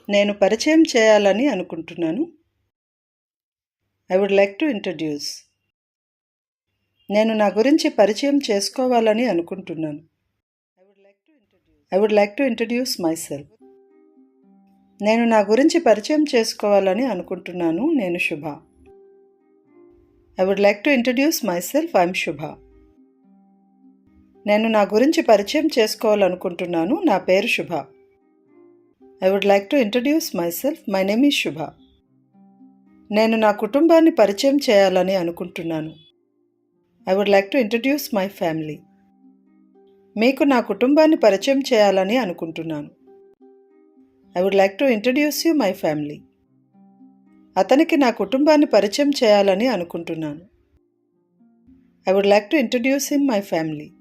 నేను పరిచయం చేయాలని అనుకుంటున్నాను. I would like to introduce. నేను నా గురించి పరిచయం చేసుకోవాలని అనుకుంటున్నాను. I would like to introduce myself. నేను నా గురించి పరిచయం చేసుకోవాలని అనుకుంటున్నాను. నేను Shubha. I would like to introduce myself. I'm Shubha. నేను నా గురించి పరిచయం చేసుకోవాలనుకుంటున్నాను. నా పేరు Shubha. I would like to introduce myself. My name is Shubha. నేను నా కుటుంబాన్ని పరిచయం చేయాలని అనుకుంటున్నాను. I would like to introduce my family. మీకు నా కుటుంబాన్ని పరిచయం చేయాలని అనుకుంటున్నాను. I would like to introduce you my family. అతనికి నా కుటుంబాన్ని పరిచయం చేయాలని అనుకుంటున్నాను. I would like to introduce him my family.